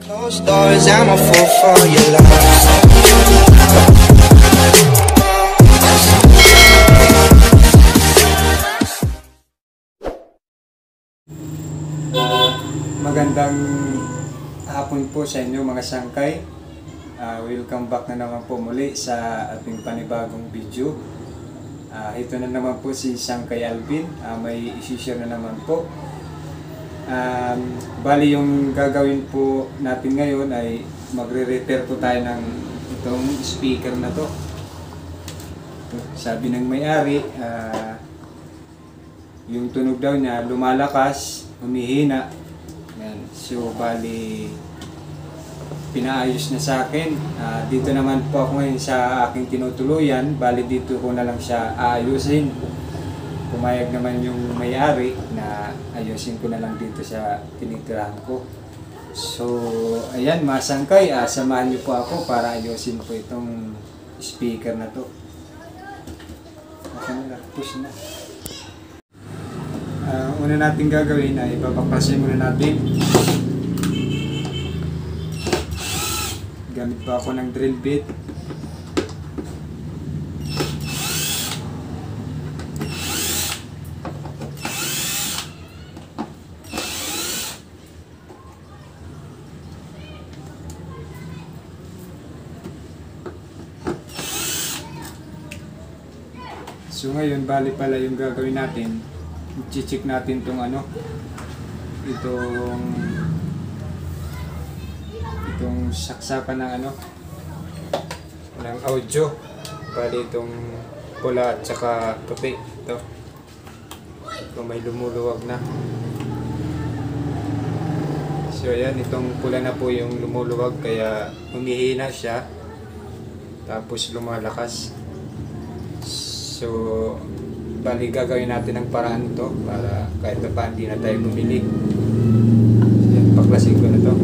Closed doors, I'm a fool for your love. Magandang hapon po sa inyo mga sangkay. Welcome back na naman po muli sa ating panibagong video. Ito na naman po si Sangkay Alvin. May isi-share na naman po. Bali yung gagawin po natin ngayon ay magre-repair po tayo ng itong speaker na to. Sabi ng may-ari, yung tunog daw niya lumalakas, humihina. Yan. So bali pinaayos na sa akin. Dito naman po ako ngayon sa aking tinutuluyan. Bali dito ko na lang siya aayusin. Pumayag naman yung may-ari na ayusin ko na lang dito sa tinitirahan ko. So ayan mga sangkay, samahan niyo po ako para ayusin po itong speaker na to. Push na. Una natin gagawin ay babaklasin muna natin. Gamit pa ako ng drill bit. So ngayon, bali pala yung gagawin natin, i-check natin itong itong saksakan ng ng audio. Bali itong pula at saka puti. Ito may lumuluwag na. So ayan, itong pula na po yung lumuluwag kaya humihina siya tapos lumalakas. So bali gagawin natin ang paraan to para kahit pa hindi na tayo bumili. So yan, paklasin ko na to.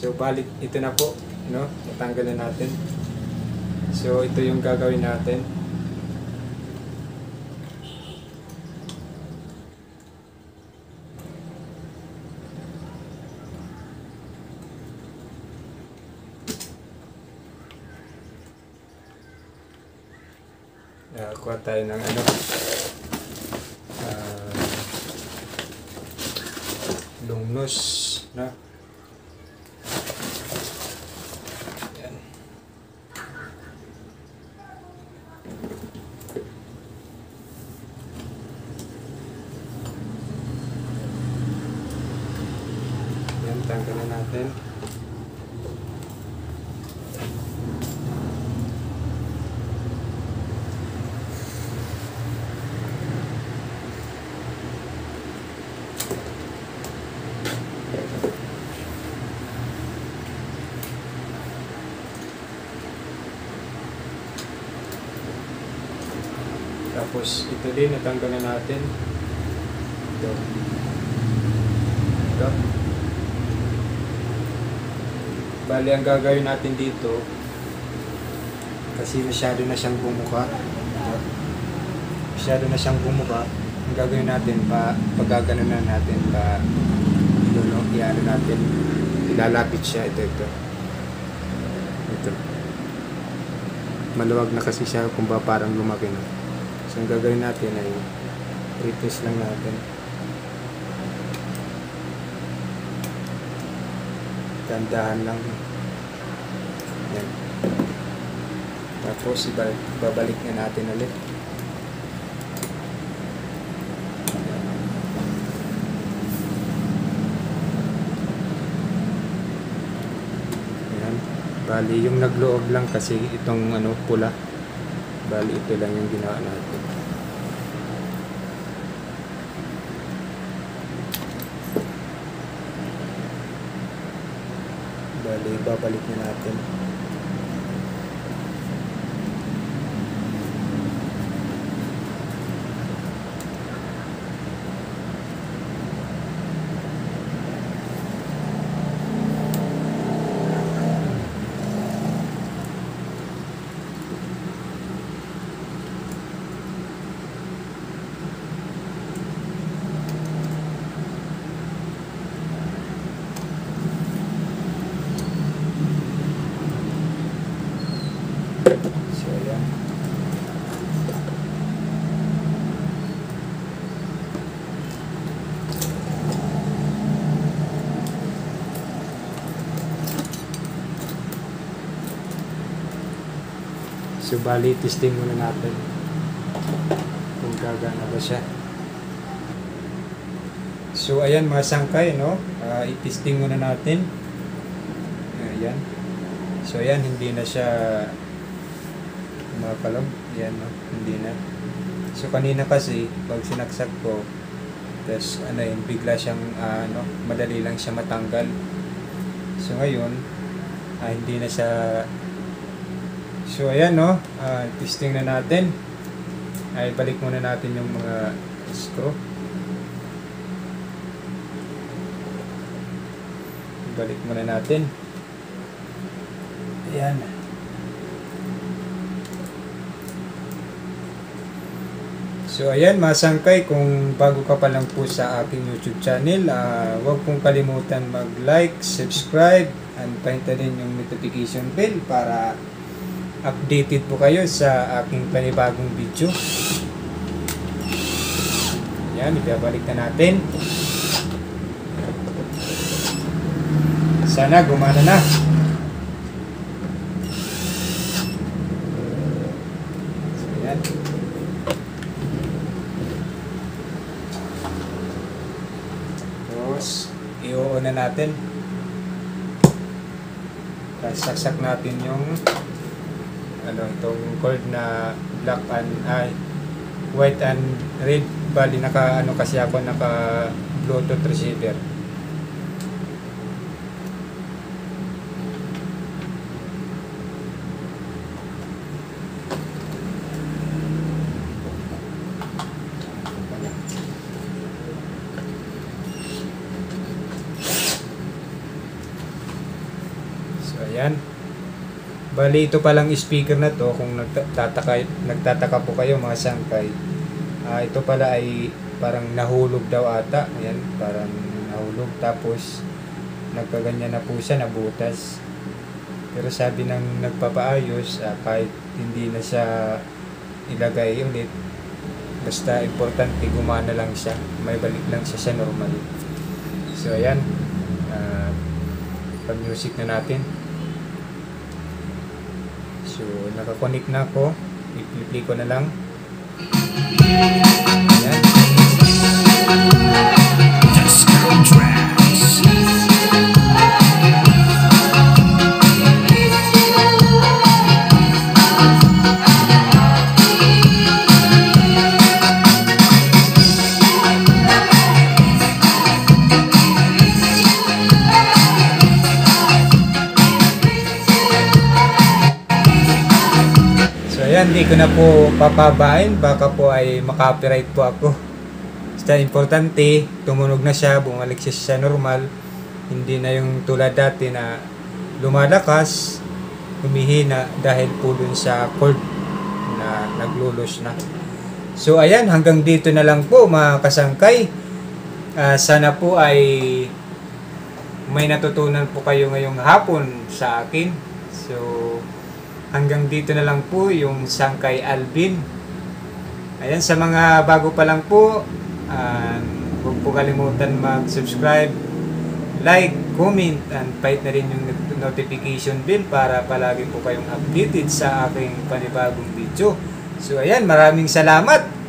So balik ito na po, no? Natanggal na natin. So ito yung gagawin natin. Kuha tayo ng long nose, no? Tanggalin natin. Tapos ito din natanggalan natin. Ito. Bali, ang gagawin natin dito, kasi masyado na siyang bumuka. Ang gagawin natin, pagkagano na natin, i-ano natin, ilalapit siya, ito. Maluwag na kasi siya kung parang lumaki na. So, ang gagawin natin ay retest lang natin. Dandahan lang. Yan. Tapos babalik na natin ulit. Bali, yung nagloob lang kasi itong ano pula. Bali, ito lang yung ginawa natin. Bali, babalik na natin. So, ayan. So, bali, testing muna natin kung gagana ba siya. So, ayan mga sangkay, no? I-testing muna natin. Ayan. So, ayan, hindi na siya mapalog. Ayan, no? Hindi na. So, kanina kasi, pag sinaksak ko, tapos, ano yun, bigla siyang, madali lang siya matanggal. So, ngayon, hindi na siya. So, ayan, no? Testing na natin. Ay, balik muna natin yung mga screw. Balik muna natin. Ayan. So, ayan, mga sangkay, kung bago ka pa lang po sa aking YouTube channel, huwag pong kalimutan mag-like, subscribe, and pahintayin yung notification bell para updated po kayo sa aking panibagong video. Yan, ibabalik na natin. Sana gumana na. So, yan. Tapos, i-on na natin. Tapos, saksak natin yung itong cord na black and white and red. Bali naka kasi ako naka Bluetooth receiver. So ayan. Bali, ito palang speaker na to, kung nagtataka po kayo mga sangkay, ito pala ay parang nahulog daw ata. Ayan, parang nahulog. Tapos, nagkaganyan na po siya, nabutas. Pero sabi ng nagpapaayos, kahit hindi na siya ilagay ulit, basta importante gumana lang siya. May balik lang siya sa normal. So, ayan. Pag-music na natin. So, nakakonect na ako. I-play ko na lang. Ayan. Disco Tracks. Hindi ko na po papabain, baka po ay makapiright po ako. Basta importante, tumunog na siya, bumalik siya sa normal. Hindi na yung tulad dati na lumalakas, humihina dahil po dun sa cord na naglulos na. So ayan, hanggang dito na lang po mga kasangkay. Sana po ay may natutunan po kayo ngayong hapon sa akin. So hanggang dito na lang po yung Sangkay Alvin. Ayan, sa mga bago pa lang po, huwag po kalimutan mag-subscribe, like, comment, and pahit na rin yung notification bell para palagi po kayong updated sa aking panibagong video. So ayan, maraming salamat!